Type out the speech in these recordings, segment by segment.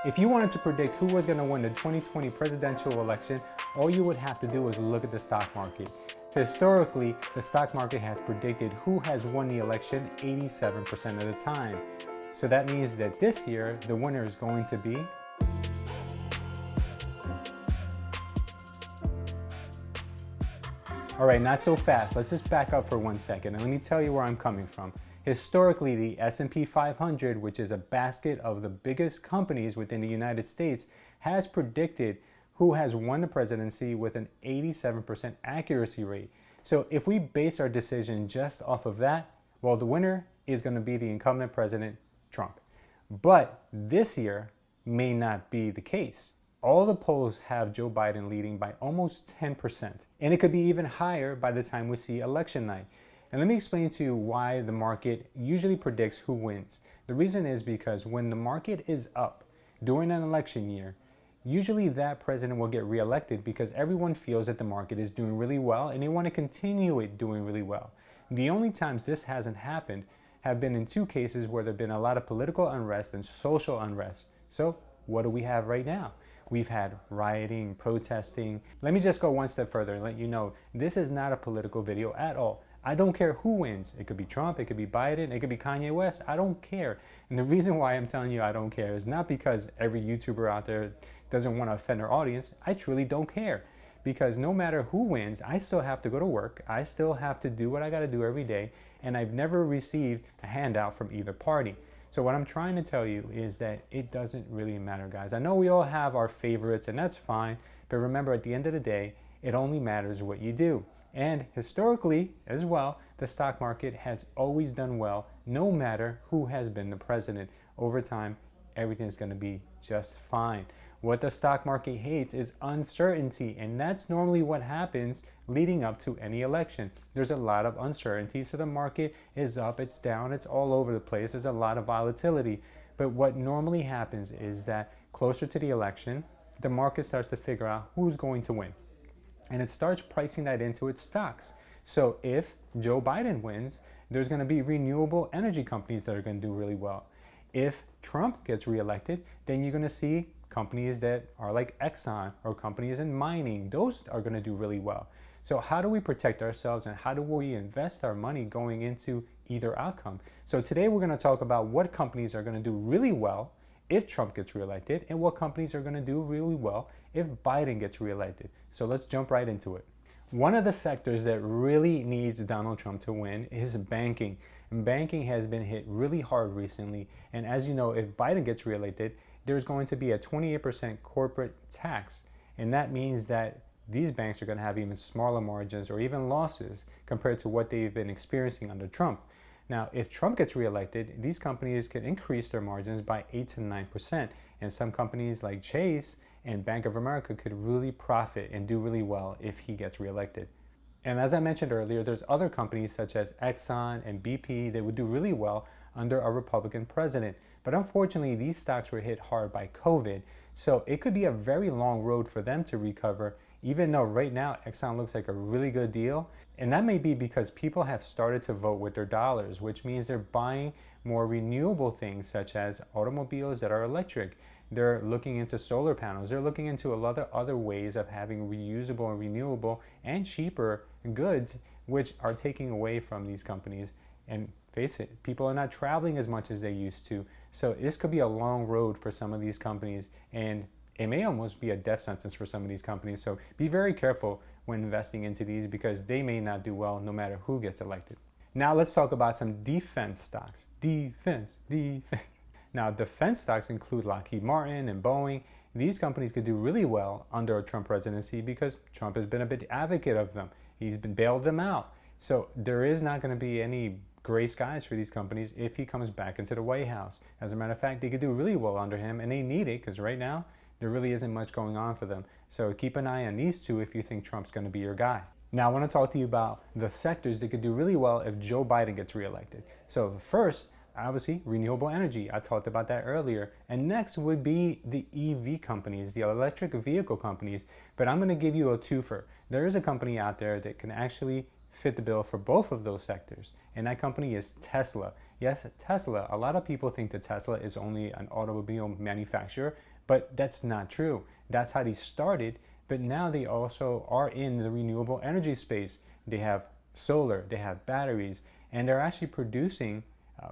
If you wanted to predict who was going to win the 2020 presidential election, all you would have to do is look at the stock market. Historically, the stock market has predicted who has won the election 87% of the time. So that means that this year, the winner is going to be All right, not so fast. Let's just back up for 1 second and let me tell you where I'm coming from. Historically, the S&P 500, which is a basket of the biggest companies within the United States, has predicted who has won the presidency with an 87% accuracy rate. So if we base our decision just off of that, well, the winner is going to be the incumbent president, Trump. But this year may not be the case. All the polls have Joe Biden leading by almost 10%, and it could be even higher by the time we see election night. And let me explain to you why the market usually predicts who wins. The reason is because when the market is up during an election year, usually that president will get reelected because everyone feels that the market is doing really well and they want to continue it doing really well. The only times this hasn't happened have been in two cases where there have been a lot of political unrest and social unrest. So what do we have right now? We've had rioting, protesting. Let me just go one step further and let you know this is not a political video at all. I don't care who wins. It could be Trump, it could be Biden, it could be Kanye West. I don't care. And the reason why I'm telling you I don't care is not because every YouTuber out there doesn't want to offend their audience. I truly don't care. Because no matter who wins, I still have to go to work. I still have to do what I got to do every day. And I've never received a handout from either party. So what I'm trying to tell you is that it doesn't really matter, guys. I know we all have our favorites, and that's fine. But remember, at the end of the day, it only matters what you do. And historically, as well, the stock market has always done well, no matter who has been the president. Over time, everything's going to be just fine. What the stock market hates is uncertainty, and that's normally what happens leading up to any election. There's a lot of uncertainty, so the market is up, it's down, it's all over the place. There's a lot of volatility. But what normally happens is that closer to the election, the market starts to figure out who's going to win. And it starts pricing that into its stocks. So if Joe Biden wins, there's going to be renewable energy companies that are going to do really well. If Trump gets reelected, then you're going to see companies that are like Exxon or companies in mining. Those are going to do really well. So how do we protect ourselves and how do we invest our money going into either outcome? So today we're going to talk about what companies are going to do really well if Trump gets reelected and what companies are going to do really well if Biden gets reelected. So let's jump right into it. One of the sectors that really needs Donald Trump to win is banking. And banking has been hit really hard recently. And as you know, if Biden gets reelected, there's going to be a 28% corporate tax. And that means that these banks are going to have even smaller margins or even losses compared to what they've been experiencing under Trump. Now, if Trump gets reelected, these companies can increase their margins by 8 to 9%. And some companies like Chase and Bank of America could really profit and do really well if he gets reelected. And as I mentioned earlier, there's other companies such as Exxon and BP that would do really well under a Republican president. But unfortunately, these stocks were hit hard by COVID. So it could be a very long road for them to recover, even though right now Exxon looks like a really good deal. And that may be because people have started to vote with their dollars, which means they're buying more renewable things such as automobiles that are electric. They're looking into solar panels. They're looking into a lot of other ways of having reusable and renewable and cheaper goods, which are taking away from these companies. And face it, people are not traveling as much as they used to. So this could be a long road for some of these companies, and it may almost be a death sentence for some of these companies. So be very careful when investing into these because they may not do well no matter who gets elected. Now let's talk about some defense stocks. Defense. Now, defense stocks include Lockheed Martin and Boeing. These companies could do really well under a Trump presidency because Trump has been a big advocate of them. He's been bailed them out. So there is not going to be any gray skies for these companies if he comes back into the White House. As a matter of fact, they could do really well under him, and they need it because right now there really isn't much going on for them. So keep an eye on these two if you think Trump's going to be your guy. Now, I want to talk to you about the sectors that could do really well if Joe Biden gets reelected. So first, obviously, renewable energy. I talked about that earlier. And next would be the EV companies, the electric vehicle companies. But I'm going to give you a twofer. There is a company out there that can actually fit the bill for both of those sectors. And that company is Tesla. Yes, Tesla. A lot of people think that Tesla is only an automobile manufacturer, but that's not true. That's how they started, but now they also are in the renewable energy space. They have solar, they have batteries, and they're actually producing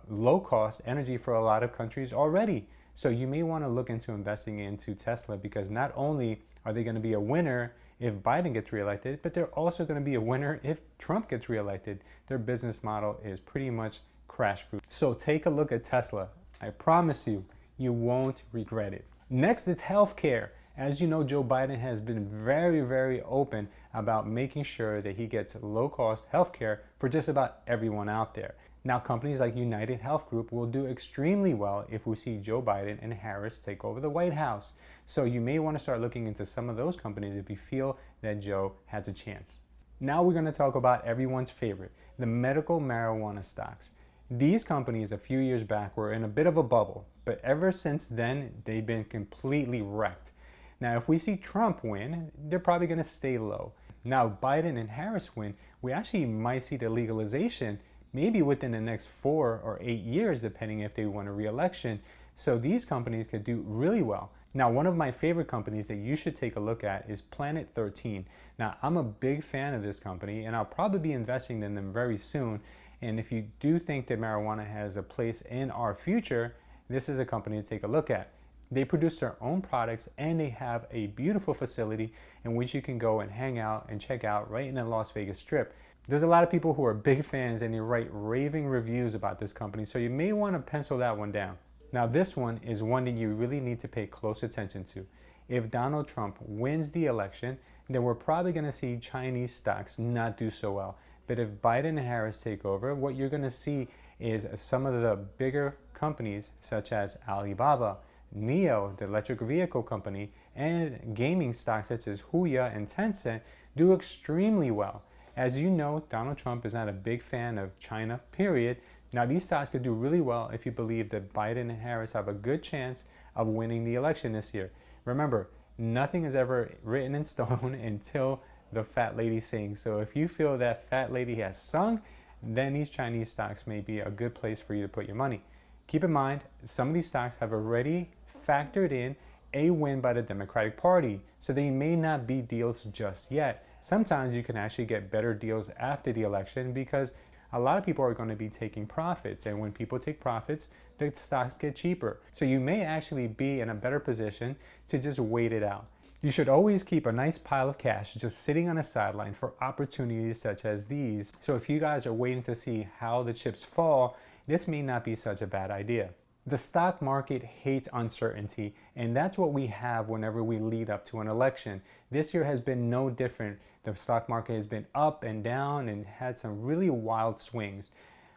low-cost energy for a lot of countries already. So you may want to look into investing into Tesla, because not only are they going to be a winner if Biden gets reelected, but they're also going to be a winner if Trump gets reelected. Their business model is pretty much crash-proof. So take a look at Tesla. I promise you, you won't regret it. Next, it's healthcare. As you know, Joe Biden has been very, very open about making sure that he gets low-cost healthcare for just about everyone out there. Now, companies like United Health Group will do extremely well if we see Joe Biden and Harris take over the White House. So you may want to start looking into some of those companies if you feel that Joe has a chance. Now we're going to talk about everyone's favorite, the medical marijuana stocks. These companies a few years back were in a bit of a bubble, but ever since then, they've been completely wrecked. Now, if we see Trump win, they're probably going to stay low. Now, if Biden and Harris win, we actually might see the legalization maybe within the next 4 or 8 years, depending if they win a re-election. So these companies could do really well. Now, one of my favorite companies that you should take a look at is Planet 13. Now, I'm a big fan of this company, and I'll probably be investing in them very soon. And if you do think that marijuana has a place in our future, this is a company to take a look at. They produce their own products, and they have a beautiful facility in which you can go and hang out and check out right in the Las Vegas Strip. There's a lot of people who are big fans, and they write raving reviews about this company, so you may want to pencil that one down. Now, this one is one that you really need to pay close attention to. If Donald Trump wins the election, then we're probably going to see Chinese stocks not do so well. But if Biden and Harris take over, what you're going to see is some of the bigger companies, such as Alibaba, NIO, the electric vehicle company, and gaming stocks such as Huya and Tencent do extremely well. As you know, Donald Trump is not a big fan of China, period. Now, these stocks could do really well if you believe that Biden and Harris have a good chance of winning the election this year. Remember, nothing is ever written in stone until the fat lady sings. So if you feel that fat lady has sung, then these Chinese stocks may be a good place for you to put your money. Keep in mind, some of these stocks have already factored in a win by the Democratic Party, so they may not be deals just yet. Sometimes you can actually get better deals after the election, because a lot of people are going to be taking profits, and when people take profits, the stocks get cheaper. So you may actually be in a better position to just wait it out. You should always keep a nice pile of cash just sitting on the sideline for opportunities such as these. So if you guys are waiting to see how the chips fall, this may not be such a bad idea. The stock market hates uncertainty, and that's what we have whenever we lead up to an election. This year has been no different. The stock market has been up and down and had some really wild swings.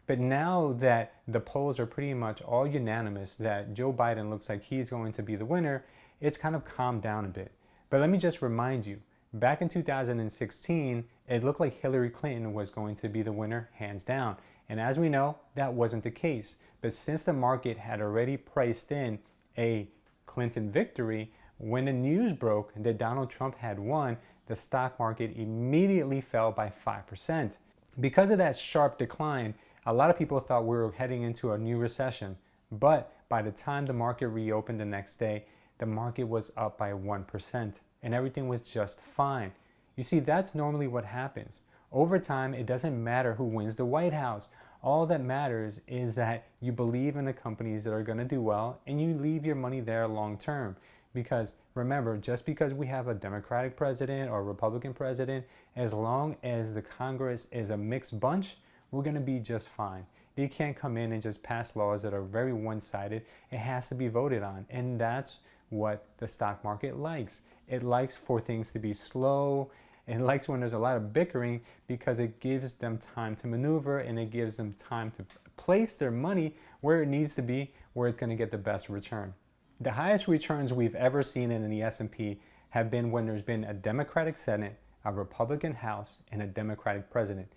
But now that the polls are pretty much all unanimous that Joe Biden looks like he's going to be the winner, it's kind of calmed down a bit. But let me just remind you, back in 2016, it looked like Hillary Clinton was going to be the winner, hands down. And as we know, that wasn't the case. But since the market had already priced in a Clinton victory, when the news broke that Donald Trump had won, the stock market immediately fell by 5%. Because of that sharp decline, a lot of people thought we were heading into a new recession. But by the time the market reopened the next day, the market was up by 1%, and everything was just fine. You see, that's normally what happens. Over time, it doesn't matter who wins the White House. All that matters is that you believe in the companies that are going to do well, and you leave your money there long term. Because remember, just because we have a Democratic president or a Republican president, as long as the Congress is a mixed bunch, we're going to be just fine. They can't come in and just pass laws that are very one-sided. It has to be voted on, and that's what the stock market likes. It likes for things to be slow. It likes when there's a lot of bickering, because it gives them time to maneuver, and it gives them time to place their money where it needs to be, where it's going to get the best return. The highest returns we've ever seen in the S&P have been when there's been a Democratic Senate, a Republican House, and a Democratic president.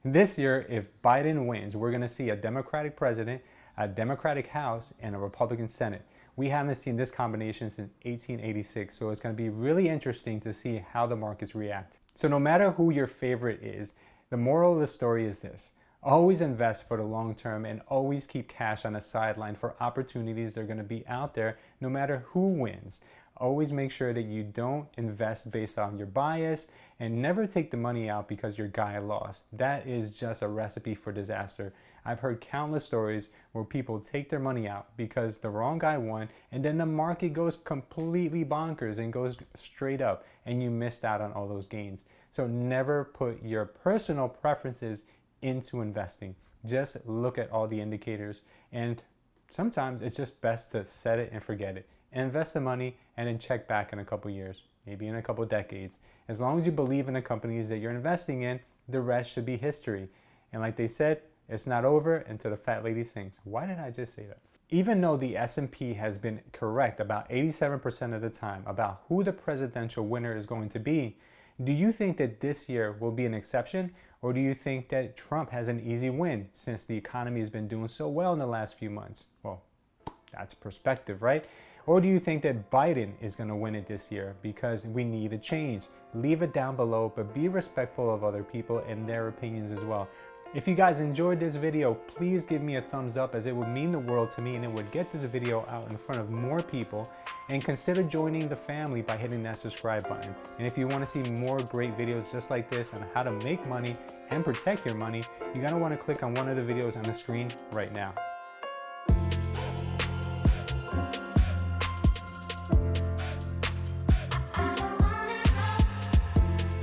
This year, if Biden wins, we're going to see a Democratic president, a Democratic House, and a Republican Senate. We haven't seen this combination since 1886, so it's going to be really interesting to see how the markets react. So no matter who your favorite is, the moral of the story is this: Always invest for the long term and always keep cash on the sideline for opportunities that are going to be out there no matter who wins. Always make sure that you don't invest based on your bias, and never take the money out because your guy lost. That is just a recipe for disaster. I've heard countless stories where people take their money out because the wrong guy won, and then the market goes completely bonkers and goes straight up, and you missed out on all those gains. So never put your personal preferences into investing. Just look at all the indicators, and sometimes it's just best to set it and forget it. Invest the money and then check back in a couple years, maybe in a couple decades. As long as you believe in the companies that you're investing in, the rest should be history. And like they said, it's not over until the fat lady sings. Why did I just say that? Even though the S&P has been correct about 87% of the time about who the presidential winner is going to be, do you think that this year will be an exception? Or do you think that Trump has an easy win since the economy has been doing so well in the last few months? Well, that's perspective, right? Or do you think that Biden is going to win it this year because we need a change? Leave it down below, but be respectful of other people and their opinions as well. If you guys enjoyed this video, please give me a thumbs up, as it would mean the world to me and it would get this video out in front of more people. And consider joining the family by hitting that subscribe button. And if you want to see more great videos just like this on how to make money and protect your money, you're going to want to click on one of the videos on the screen right now.